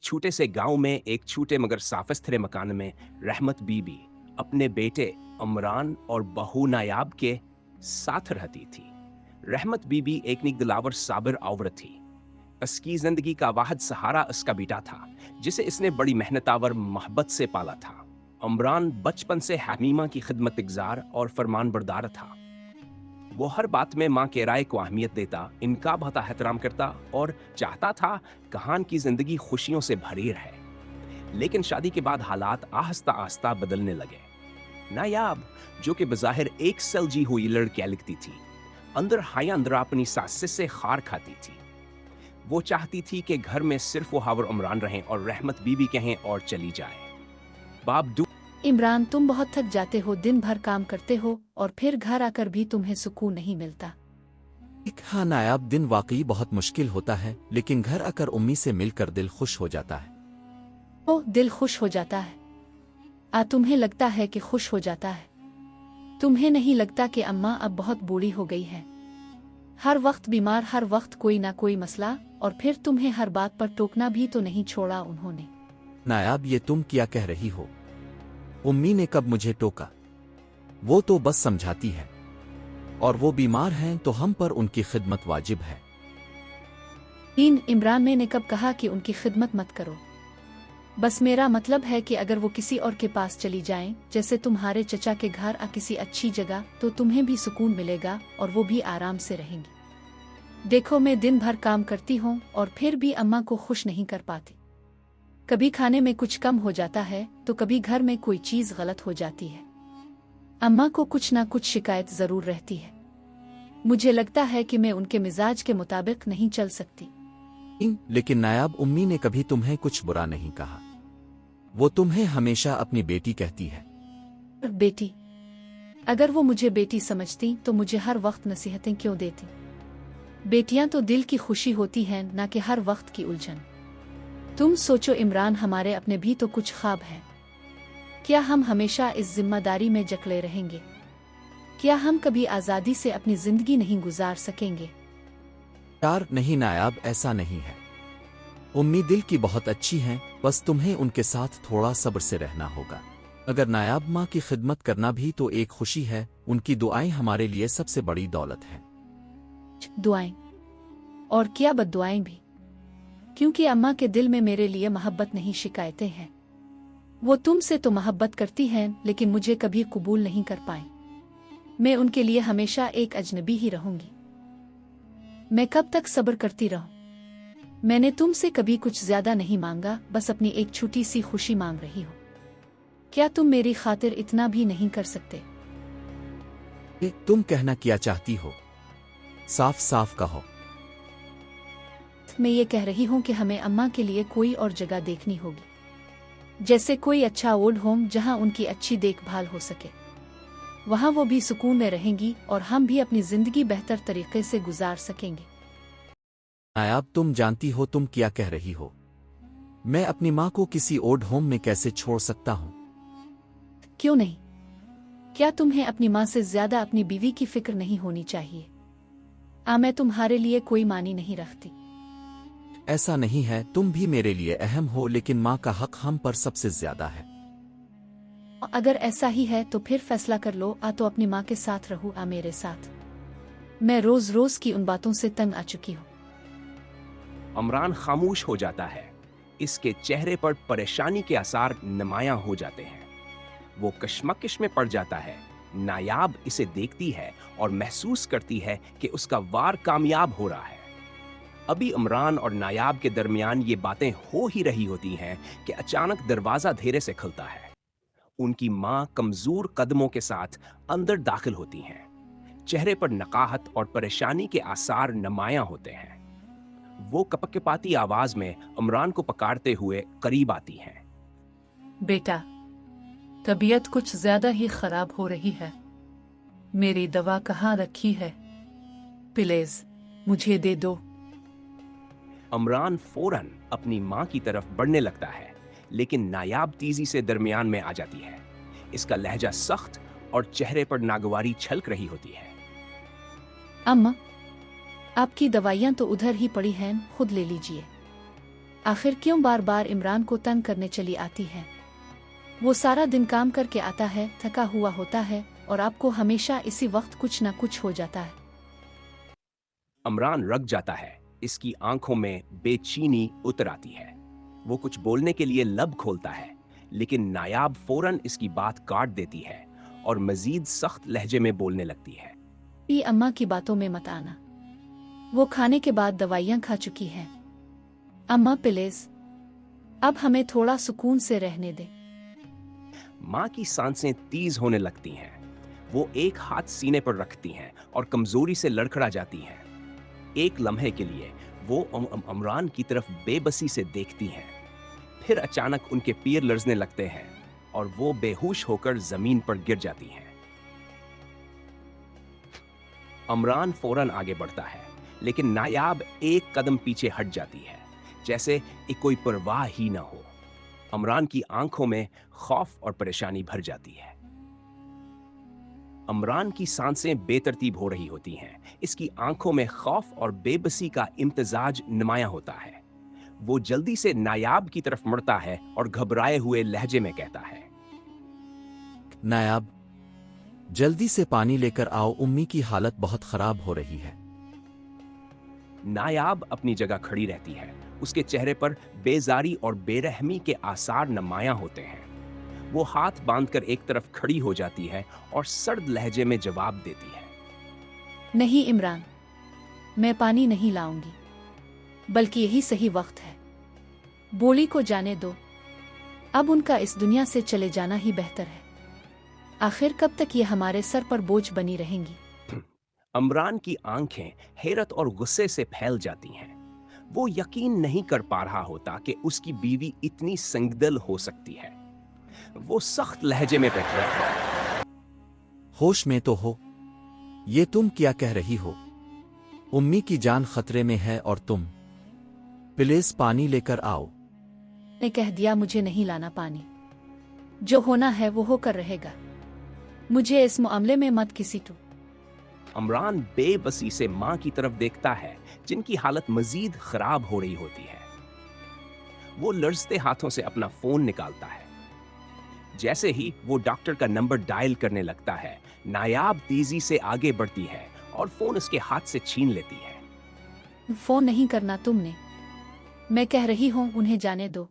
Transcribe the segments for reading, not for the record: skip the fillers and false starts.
छोटे से गांव में एक छोटे मगर साफ सुथरे मकान में रहमत बीबी अपने बेटे अमरान और बहू नायाब के साथ रहती थी। रहमत बीबी एक नेक दिलावर साबिर औरत थी। उसकी जिंदगी का वाहिद सहारा उसका बेटा था, जिसे इसने बड़ी मेहनतावर मोहब्बत से पाला था। अमरान बचपन से हमीमा की खिदमत गुजार और फरमान बरदार था। वो हर बात में माँ के राय को अहमियत देता, इनका बहुत एहतराम करता और चाहता था कहान की जिंदगी खुशियों से भरी रहे। लेकिन शादी के बाद हालात आहिस्ता आहिस्ता बदलने लगे। नायाब, जो कि बज़ाहिर एक सलजी हुई लड़कियां लिखती थी, अंदर हाय अंदर अपनी सास से खार खाती थी। वो चाहती थी कि घर में सिर्फ वो हावर उमरान रहें और रहमत बीबी कहें और चली जाए। बाप इमरान, तुम बहुत थक जाते हो, दिन भर काम करते हो और फिर घर आकर भी तुम्हें सुकून नहीं मिलता। हाँ नायाब, दिन वाकई बहुत मुश्किल होता है, लेकिन घर आकर उम्मी से मिलकर दिल खुश हो जाता है। ओह, दिल खुश हो जाता है। तुम्हें लगता है कि खुश हो जाता है? तुम्हें नहीं लगता कि अम्मा अब बहुत बूढ़ी हो गई है? हर वक्त बीमार, हर वक्त कोई ना कोई मसला, और फिर तुम्हें हर बात पर टोकना भी तो नहीं छोड़ा उन्होंने। नायाब, ये तुम क्या कह रही हो? उम्मी ने कब मुझे टोका? वो तो बस समझाती है, और वो बीमार हैं तो हम पर उनकी खिदमत वाजिब है। इमरान, मैंने कब कहा कि उनकी खिदमत मत करो? बस मेरा मतलब है कि अगर वो किसी और के पास चली जाएं, जैसे तुम्हारे चचा के घर किसी अच्छी जगह, तो तुम्हें भी सुकून मिलेगा और वो भी आराम से रहेंगी। देखो, मैं दिन भर काम करती हूँ और फिर भी अम्मा को खुश नहीं कर पाती। कभी खाने में कुछ कम हो जाता है तो कभी घर में कोई चीज गलत हो जाती है। अम्मा को कुछ ना कुछ शिकायत जरूर रहती है। मुझे लगता है कि मैं उनके मिजाज के मुताबिक नहीं चल सकती। लेकिन नायाब, उम्मी ने कभी तुम्हें कुछ बुरा नहीं कहा। वो तुम्हें हमेशा अपनी बेटी कहती है। बेटी? अगर वो मुझे बेटी समझती तो मुझे हर वक्त नसीहतें क्यों देती? बेटियां तो दिल की खुशी होती हैं, ना कि हर वक्त की उलझन। तुम सोचो इमरान, हमारे अपने भी तो कुछ ख्वाब हैं। क्या हम हमेशा इस जिम्मेदारी में जकड़े रहेंगे? क्या हम कभी आज़ादी से अपनी जिंदगी नहीं गुजार सकेंगे? यार नहीं नायाब, ऐसा नहीं है। उम्मी दिल की बहुत अच्छी हैं, बस तुम्हें उनके साथ थोड़ा सब्र से रहना होगा। अगर नायाब, माँ की खिदमत करना भी तो एक खुशी है। उनकी दुआएं हमारे लिए सबसे बड़ी दौलत है। दुआएं? और क्या बद्दुआएं भी? क्योंकि अम्मा के दिल में मेरे लिए मोहब्बत नहीं, शिकायतें हैं। वो तुमसे तो मोहब्बत करती हैं, लेकिन मुझे कभी कबूल नहीं कर पाई। मैं उनके लिए हमेशा एक अजनबी ही रहूंगी। मैं कब तक सब्र करती रहूं? मैंने तुमसे कभी कुछ ज्यादा नहीं मांगा, बस अपनी एक छोटी सी खुशी मांग रही हूं। क्या तुम मेरी खातिर इतना भी नहीं कर सकते? तुम कहना क्या चाहती हो? साफ साफ कहो। मैं ये कह रही हूँ कि हमें अम्मा के लिए कोई और जगह देखनी होगी, जैसे कोई अच्छा ओल्ड होम जहाँ उनकी अच्छी देखभाल हो सके। वहाँ वो भी सुकून में रहेंगी और हम भी अपनी जिंदगी बेहतर तरीके से गुजार सकेंगे। नायाब, तुम जानती हो तुम क्या कह रही हो? मैं अपनी माँ को किसी ओल्ड होम में कैसे छोड़ सकता हूँ? क्यों नहीं? क्या तुम्हें अपनी माँ से ज्यादा अपनी बीवी की फिक्र नहीं होनी चाहिए? मैं तुम्हारे लिए कोई मानी नहीं रखती। ऐसा नहीं है, तुम भी मेरे लिए अहम हो, लेकिन माँ का हक हम पर सबसे ज्यादा है। अगर ऐसा ही है तो फिर फैसला कर लो, तो अपनी माँ के साथ रहूं, मेरे साथ। मैं रोज रोज की उन बातों से तंग आ चुकी हूँ। अमरान खामोश हो जाता है। इसके चेहरे पर परेशानी के आसार नुमायां हो जाते हैं। वो कश्मकश में पड़ जाता है। नायाब इसे देखती है और महसूस करती है कि उसका वार कामयाब हो रहा है। अभी इमरान और नायाब के दरमियान ये बातें हो ही रही होती हैं कि अचानक दरवाजा धीरे से खुलता है। उनकी मां कमजोर कदमों के साथ अंदर दाखिल होती हैं। चेहरे पर नकाहत और परेशानी के आसार नुमायां होते हैं। वो कपकपाती आवाज में इमरान को पकारते हुए करीब आती हैं। बेटा, तबीयत कुछ ज्यादा ही खराब हो रही है। मेरी दवा कहाँ रखी है? प्लीज मुझे दे दो। इमरान फौरन अपनी मां की तरफ बढ़ने लगता है, लेकिन नायाब तेजी से दरमियान में आ जाती है। इसका लहजा सख्त और चेहरे पर नागवारी छलक रही होती है। अम्मा, आपकी दवाइयाँ तो उधर ही पड़ी हैं, खुद ले लीजिए। आखिर क्यों बार बार इमरान को तंग करने चली आती है? वो सारा दिन काम करके आता है, थका हुआ होता है, और आपको हमेशा इसी वक्त कुछ न कुछ हो जाता है। अमरान रग जाता है। इसकी आंखों में बेचैनी उतर आती है। वो कुछ बोलने के लिए लब खोलता है, लेकिन नायाब फौरन इसकी बात काट देती है और मजीद सख्त लहजे में बोलने लगती है। ये अम्मा की बातों में मत आना। वो खाने के बाद दवाइयाँ खा चुकी है। अम्मा प्लीज, अब हमें थोड़ा सुकून से रहने दे। माँ की सांसें तेज होने लगती हैं। वो एक हाथ सीने पर रखती हैं और कमजोरी से लड़खड़ा जाती हैं। एक लम्हे के लिए वो अमरान की तरफ बेबसी से देखती हैं। फिर अचानक उनके पैर लरजने लगते हैं और वो बेहोश होकर जमीन पर गिर जाती हैं। अमरान फौरन आगे बढ़ता है, लेकिन नायाब एक कदम पीछे हट जाती है, जैसे कोई परवाह ही न हो। अमरान की आंखों में खौफ और परेशानी भर जाती है। अमरान की सांसें बेतरतीब हो रही होती हैं। इसकी आंखों में खौफ और बेबसी का इम्तिजाज नुमायां होता है। वो जल्दी से नायाब की तरफ मुड़ता है और घबराए हुए लहजे में कहता है, नायाब, जल्दी से पानी लेकर आओ, उम्मी की हालत बहुत खराब हो रही है। नायाब अपनी जगह खड़ी रहती है। उसके चेहरे पर बेजारी और बेरहमी के आसार नुमायां होते हैं। वो हाथ बांधकर एक तरफ खड़ी हो जाती है और सर्द लहजे में जवाब देती है, नहीं इमरान, मैं पानी नहीं लाऊंगी, बल्कि यही सही वक्त है। बोली को जाने दो। अब उनका इस दुनिया से चले जाना ही बेहतर है। आखिर कब तक ये हमारे सर पर बोझ बनी रहेंगी? अमरान की आंखें हैरत और गुस्से से फैल जाती हैं। वो यकीन नहीं कर पा रहा होता कि उसकी बीवी इतनी संगदल हो सकती है। वो सख्त लहजे में कहता है, होश में तो हो। ये तुम क्या कह रही हो? उम्मी की जान खतरे में है और तुम प्लीज पानी लेकर आओ। ने कह दिया मुझे नहीं लाना पानी। जो होना है वो होकर रहेगा। मुझे इस मामले में मत घसीटो। अमरान बेबसी से मां की तरफ देखता है, जिनकी हालत मजीद खराब हो रही होती है। वो लरजते हाथों से अपना फोन निकालता है। जैसे ही वो डॉक्टर का नंबर डायल करने लगता है, नायाब तेजी से आगे बढ़ती है और फोन उसके हाथ से छीन लेती है। फोन नहीं करना तुमने। मैं कह रही हूं उन्हें जाने दो।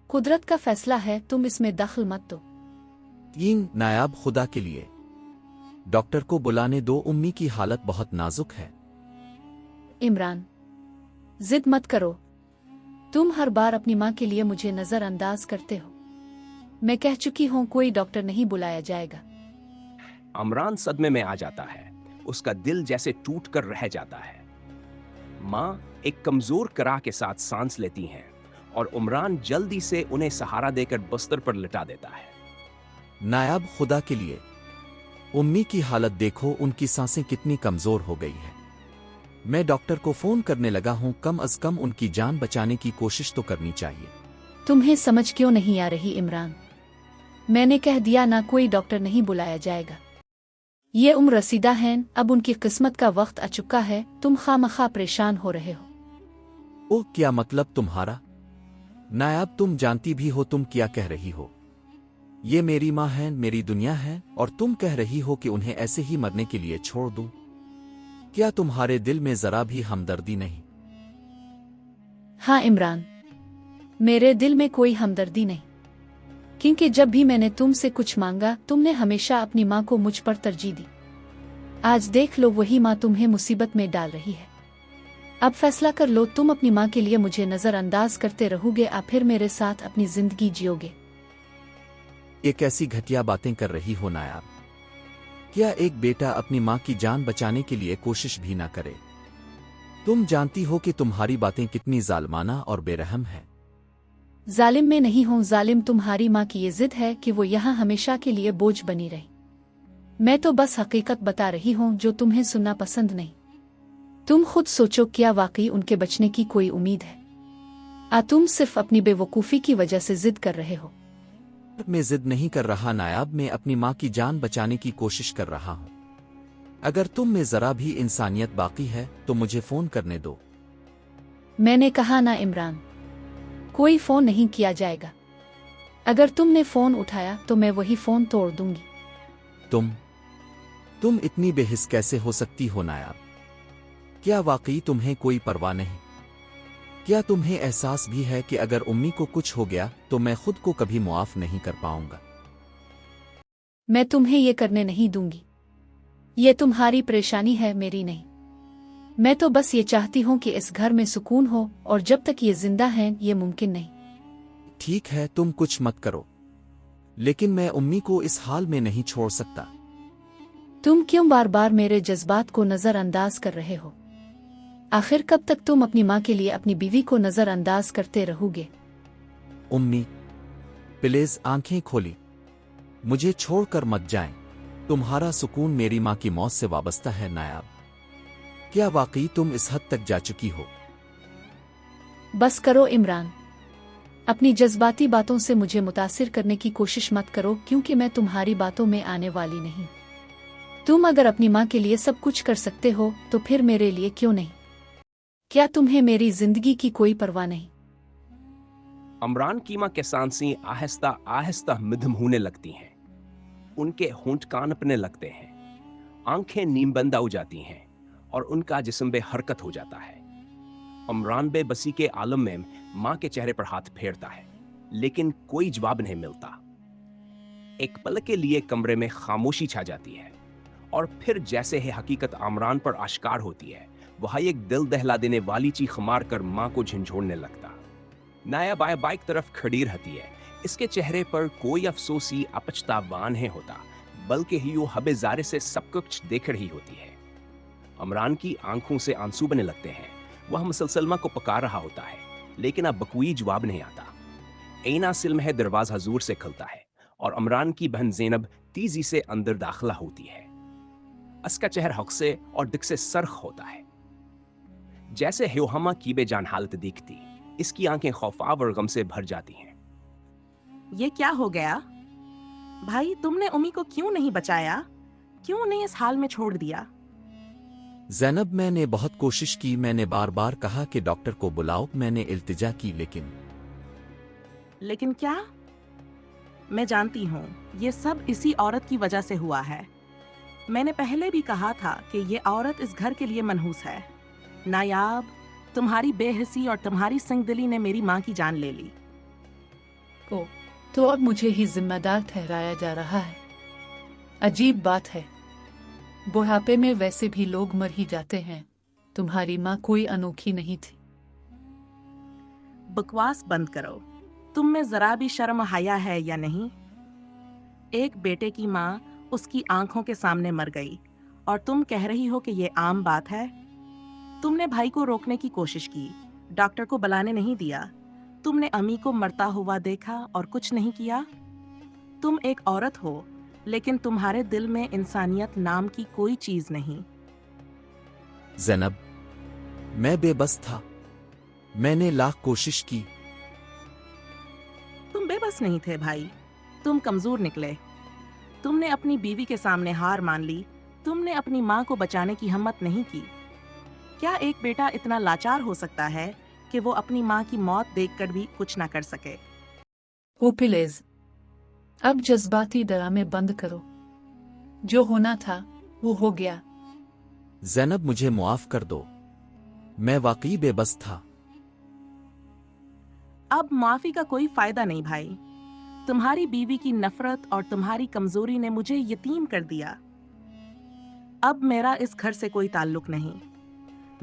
कुदरत का फैसला है, तुम इसमें दखल मत दो। नायाब, खुदा के लिए डॉक्टर को बुलाने दो, उम्मी की हालत बहुत नाजुक है। इमरान, जिद मत करो। तुम हर बार अपनी माँ के लिए मुझे नजरअंदाज करते हो। मैं कह चुकी हूँ कोई डॉक्टर नहीं बुलाया जाएगा। अमरान सदमे में आ जाता है। उसका दिल जैसे टूट कर रह जाता है। माँ एक कमजोर कराह के साथ सांस लेती हैं और उमरान जल्दी से उन्हें सहारा देकर बिस्तर पर लिटा देता है। नायाब, खुदा के लिए उम्मी की हालत देखो, उनकी सांसें कितनी कमजोर हो गई है। मैं डॉक्टर को फोन करने लगा हूं, कम अज कम उनकी जान बचाने की कोशिश तो करनी चाहिए। तुम्हें समझ क्यों नहीं आ रही इमरान? मैंने कह दिया ना, कोई डॉक्टर नहीं बुलाया जाएगा। ये उम्र रसीदा है, अब उनकी किस्मत का वक्त आ चुका है। तुम खामखा परेशान हो रहे हो। ओह, क्या मतलब तुम्हारा? नायाब, तुम जानती भी हो तुम क्या कह रही हो। ये मेरी माँ है, मेरी दुनिया है, और तुम कह रही हो कि उन्हें ऐसे ही मरने के लिए छोड़ दूं? क्या तुम्हारे दिल में जरा भी हमदर्दी नहीं? हाँ इमरान, मेरे दिल में कोई हमदर्दी नहीं, क्योंकि जब भी मैंने तुमसे कुछ मांगा तुमने हमेशा अपनी माँ को मुझ पर तरजीह दी। आज देख लो, वही माँ तुम्हें मुसीबत में डाल रही है। अब फैसला कर लो, तुम अपनी माँ के लिए मुझे नजरअंदाज करते रहोगे या फिर मेरे साथ अपनी जिंदगी जियोगे? ये कैसी घटिया बातें कर रही हो नायाब? क्या एक बेटा अपनी माँ की जान बचाने के लिए कोशिश भी ना करे? तुम जानती हो कि तुम्हारी बातें कितनी जालिमाना और बेरहम है। जालिम में नहीं हूँ, जालिम तुम्हारी माँ की ये जिद है कि वो यहाँ हमेशा के लिए बोझ बनी रही। मैं तो बस हकीकत बता रही हूँ जो तुम्हें सुनना पसंद नहीं। तुम खुद सोचो, क्या वाकई उनके बचने की कोई उम्मीद है? तुम सिर्फ अपनी बेवकूफ़ी की वजह से जिद कर रहे हो। मैं जिद नहीं कर रहा नायाब, मैं अपनी माँ की जान बचाने की कोशिश कर रहा हूँ। अगर तुम में जरा भी इंसानियत बाकी है तो मुझे फोन करने दो। मैंने कहा ना इमरान, कोई फोन नहीं किया जाएगा। अगर तुमने फोन उठाया तो मैं वही फोन तोड़ दूंगी। तुम इतनी बेहिस कैसे हो सकती हो नायाब? क्या वाकई तुम्हें कोई परवाह नहीं? क्या तुम्हें एहसास भी है कि अगर उम्मी को कुछ हो गया तो मैं खुद को कभी मुआफ नहीं कर पाऊंगा? मैं तुम्हें ये करने नहीं दूंगी। ये तुम्हारी परेशानी है, मेरी नहीं। मैं तो बस ये चाहती हूँ कि इस घर में सुकून हो, और जब तक ये जिंदा हैं ये मुमकिन नहीं। ठीक है, तुम कुछ मत करो, लेकिन मैं उम्मी को इस हाल में नहीं छोड़ सकता। तुम क्यों बार बार मेरे जज्बात को नजरअंदाज कर रहे हो? आखिर कब तक तुम अपनी माँ के लिए अपनी बीवी को नजरअंदाज करते रहोगे? उम्मी, प्लीज आंखें खोली, मुझे छोड़कर मत जाएं। तुम्हारा सुकून मेरी माँ की मौत से वाबस्ता है नायाब। क्या वाकई तुम इस हद तक जा चुकी हो? बस करो इमरान, अपनी जज्बाती बातों से मुझे मुतासिर करने की कोशिश मत करो, क्योंकि मैं तुम्हारी बातों में आने वाली नहीं। तुम अगर अपनी माँ के लिए सब कुछ कर सकते हो तो फिर मेरे लिए क्यों नहीं? क्या तुम्हें मेरी जिंदगी की कोई परवाह नहीं? अमरान की मां के सांसें आहिस्ता आहिस्ता मध्यम होने लगती हैं। उनके होंठ कांपने लगते हैं, आंखें नींबंदा हो जाती हैं और उनका जिस्म बेहरकत हो जाता है। अमरान बेबसी के आलम में मां के चेहरे पर हाथ फेरता है, लेकिन कोई जवाब नहीं मिलता। एक पल के लिए कमरे में खामोशी छा जाती है, और फिर जैसे ही हकीकत अमरान पर आश्कार होती है, वह एक दिल दहला देने वाली चीख मार कर मां को झंझोड़ने लगता। नाया बाइक तरफ खड़ी रहती है। इसके चेहरे पर कोई अफसोसी अपछतावा नहीं होता, बल्कि ही वो हबेजारे से सब कुछ देख रही होती है। अमरान की आंखों से आंसू बने लगते हैं। वह मुसलसल मां को पुकार रहा होता है, लेकिन अब कोई जवाब नहीं आता। ऐना सिल्म है दरवाजा जोर से खुलता है और अमरान की बहन ज़ैनब तेजी से अंदर दाखिला होती है। उसका चेहरा हक से और दिख से सरख होता है। जैसे हेयोहमा की बेजान हालत दिखती, इसकी आंखें खौफाव और गम से भर जाती हैं। ये क्या हो गया भाई? तुमने उम्मी को क्यों नहीं बचाया? क्यों नहीं इस हाल में छोड़ दिया? ज़ैनब, मैंने बहुत कोशिश की, मैंने बार बार कहा कि डॉक्टर को बुलाओ, मैंने इल्तिजा की, लेकिन क्या? मैं जानती हूँ ये सब इसी औरत की वजह से हुआ है। मैंने पहले भी कहा था कि ये औरत इस घर के लिए मनहूस है। नायाब, तुम्हारी बेहिसी और तुम्हारी संगदिली ने मेरी माँ की जान ले ली। तो अब मुझे ही जिम्मेदार ठहराया जा रहा है। अजीब बात है, बुढ़ापे में वैसे भी लोग मर ही जाते हैं। तुम्हारी माँ कोई अनोखी नहीं थी। बकवास बंद करो। तुम में जरा भी शर्म हया है या नहीं? एक बेटे की माँ उसकी आंखों के सामने मर गई और तुम कह रही हो कि ये आम बात है। तुमने भाई को रोकने की कोशिश की, डॉक्टर को बुलाने नहीं दिया। तुमने अम्मी को मरता हुआ देखा और कुछ नहीं किया। तुम एक औरत हो, लेकिन तुम्हारे दिल में इंसानियत नाम की कोई चीज नहीं। ज़ैनब, मैं बेबस था, मैंने लाख कोशिश की। तुम बेबस नहीं थे भाई, तुम कमजोर निकले। तुमने अपनी बीवी के सामने हार मान ली। तुमने अपनी माँ को बचाने की हिम्मत नहीं की। क्या एक बेटा इतना लाचार हो सकता है कि वो अपनी माँ की मौत देखकर भी कुछ ना कर सके? प्लीज, अब जज्बाती ड्रामे बंद करो। जो होना था वो हो गया। ज़ैनब, मुझे मुआफ कर दो, मैं वाकई बेबस था। अब माफी का कोई फायदा नहीं भाई। तुम्हारी बीवी की नफरत और तुम्हारी कमजोरी ने मुझे यतीम कर दिया। अब मेरा इस घर से कोई ताल्लुक नहीं।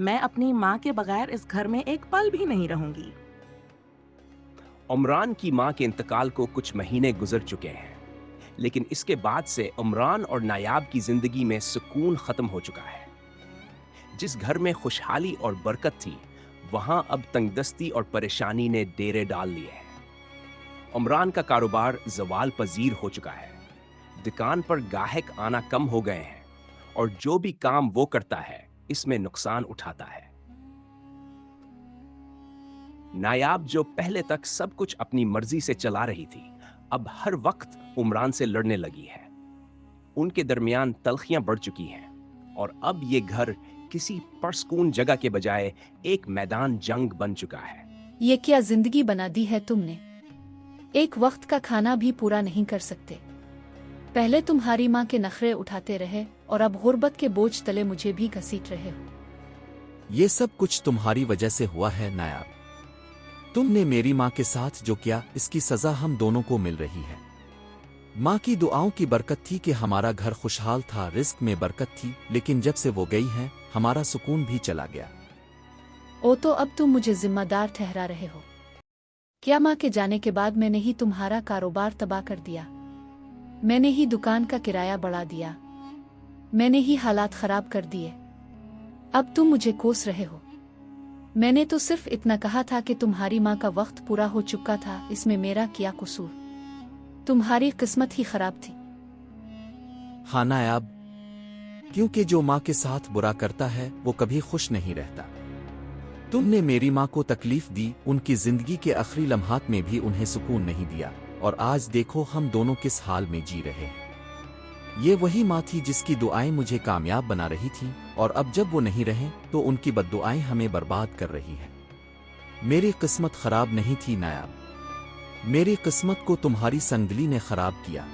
मैं अपनी माँ के बगैर इस घर में एक पल भी नहीं रहूंगी। उमरान की मां के इंतकाल को कुछ महीने गुजर चुके हैं, लेकिन इसके बाद से उमरान और नायाब की जिंदगी में सुकून खत्म हो चुका है। जिस घर में खुशहाली और बरकत थी, वहां अब तंगदस्ती और परेशानी ने डेरे डाल लिए हैं। उमरान का कारोबार जवाल पजीर हो चुका है। दुकान पर गाहक आना कम हो गए हैं और जो भी काम वो करता है इसमें नुकसान उठाता है। नायाब, जो पहले तक सब कुछ अपनी मर्जी से चला रही थी, अब हर वक्त उमरान से लड़ने लगी है। उनके दरमियान तलखियां बढ़ चुकी हैं और अब ये घर किसी परसकून जगह के बजाय एक मैदान जंग बन चुका है। ये क्या जिंदगी बना दी है तुमने। एक वक्त का खाना भी पूरा नहीं कर सकते। पहले तुम्हारी माँ के नखरे उठाते रहे और अब गुर्बत के बोझ तले मुझे भी घसीट रहे हो। ये सब कुछ तुम्हारी वजह से हुआ है नायाब। तुमने मेरी माँ के साथ जो किया, इसकी सजा हम दोनों को मिल रही है। माँ की दुआओं की बरकत थी कि हमारा घर खुशहाल था, रिस्क में बरकत थी, लेकिन जब से वो गई हैं, हमारा सुकून भी चला गया। ओ तो अब तुम मुझे जिम्मेदार ठहरा रहे हो। क्या माँ के जाने के बाद मैंने ही तुम्हारा कारोबार तबाह कर दिया? मैंने ही दुकान का किराया बढ़ा दिया, मैंने ही हालात खराब कर दिए। अब तुम मुझे कोस रहे हो। मैंने तो सिर्फ इतना कहा था कि तुम्हारी माँ का वक्त पूरा हो चुका था, इसमें मेरा क्या कसूर? तुम्हारी किस्मत ही खराब थी। हाँ नायाब, क्योंकि जो माँ के साथ बुरा करता है वो कभी खुश नहीं रहता। तुमने मेरी माँ को तकलीफ दी, उनकी जिंदगी के आखिरी लम्हात में भी उन्हें सुकून नहीं दिया, और आज देखो हम दोनों किस हाल में जी रहे हैं। ये वही माँ थी जिसकी दुआएं मुझे कामयाब बना रही थीं, और अब जब वो नहीं रहे तो उनकी बद्दुआएं हमें बर्बाद कर रही हैं। मेरी किस्मत खराब नहीं थी नायाब, मेरी किस्मत को तुम्हारी संगली ने खराब किया।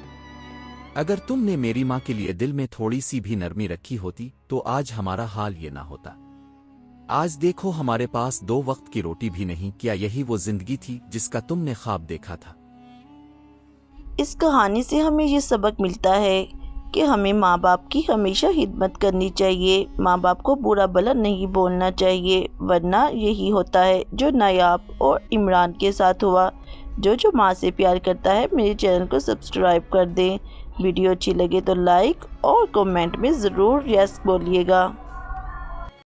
अगर तुमने मेरी माँ के लिए दिल में थोड़ी सी भी नरमी रखी होती तो आज हमारा हाल ये ना होता। आज देखो हमारे पास 2 वक्त की रोटी भी नहीं। क्या यही वो जिंदगी थी जिसका तुमने ख्वाब देखा था? इस कहानी से हमें ये सबक मिलता है कि हमें माँ बाप की हमेशा खिदमत करनी चाहिए, माँ बाप को बुरा भला नहीं बोलना चाहिए, वरना यही होता है जो नायाब और इमरान के साथ हुआ। जो माँ से प्यार करता है मेरे चैनल को सब्सक्राइब कर दें। वीडियो अच्छी लगे तो लाइक और कमेंट में ज़रूर यस बोलिएगा।